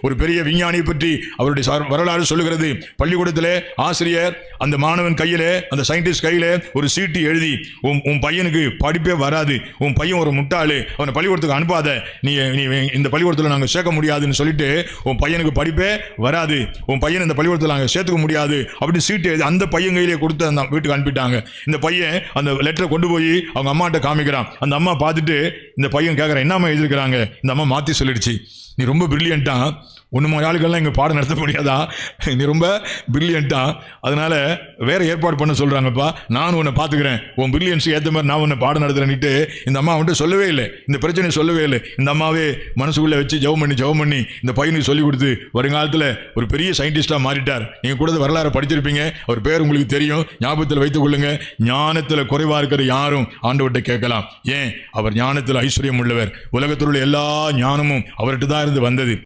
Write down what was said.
ஒரு பெரிய விஞ்ஞானியை பற்றி அவருடைய வரலாறு சொல்லுகிறது. பள்ளிக்கூடத்திலே ஆசிரியர் அந்த மாணவன் கையிலே, அந்த சயின்டிஸ்ட் கையிலே ஒரு சீட்டு எழுதி, உன் பையனுக்கு படிப்பே வராது, உன் பையன் ஒரு முட்டாளு, அவனை பள்ளிக்கூடத்துக்கு அனுப்பாத, நீ இந்த பள்ளிக்கூடத்தில் நாங்கள் சேர்க்க முடியாதுன்னு சொல்லிட்டு, உன் பையனுக்கு படிப்பே வராது, உன் பையன் இந்த பள்ளிக்கூடத்தில் நாங்கள் சேர்த்துக்க முடியாது அப்படி சீட்டு எழுதி அந்த பையன் கையிலே கொடுத்து அந்த வீட்டுக்கு அனுப்பிட்டாங்க. இந்த பையன் அந்த லெட்டரை கொண்டு போய் அவங்க அம்மாட்ட காமிக்கிறான். அந்த அம்மா பார்த்துட்டு இந்த பையன் கேட்குறான், என்னம்மா எழுதிருக்கிறாங்க? இந்த அம்மா மாற்றி சொல்லிடுச்சு, நீ ரொம்ப பிரில்லியண்டா, ஒன்று மாதிரி ஆளுக்கெல்லாம் இங்கே பாடம் நடத்த முடியாதா, நீ ரொம்ப பிரில்லியண்டா, அதனால வேற ஏற்பாடு பண்ண சொல்கிறாங்கப்பா, நான் உன்னை பார்த்துக்கிறேன், உன் பிரில்லியன்ஸுக்கு ஏற்ற மாதிரி நான் உன்னை பாடம் நடத்துகிறேன்ட்டு இந்த அம்மா வந்துட்டு சொல்லவே இல்லை, இந்த பிரச்சனையை சொல்லவே இல்லை. இந்த அம்மாவே மனசுக்குள்ளே வச்சு ஜெபம் பண்ணி இந்த பையனுக்கு சொல்லிக் கொடுத்து வருங்காலத்தில் ஒரு பெரிய சயின்டிஸ்டாக மாறிட்டார். நீங்கள் கூட வரலாறு படிச்சிருப்பீங்க, அவர் பேர் உங்களுக்கு தெரியும், ஞாபகத்தில் வைத்துக் கொள்ளுங்க. ஞானத்தில் குறைவாக இருக்கிற யாரும் ஆண்டவர்கிட்ட கேட்கலாம். ஏன்? அவர் ஞானத்தில் ஐஸ்வர்யம் உள்ளவர். உலகத்தில் உள்ள எல்லா ஞானமும் அவர்கிட்ட தான் இருந்து வந்தது.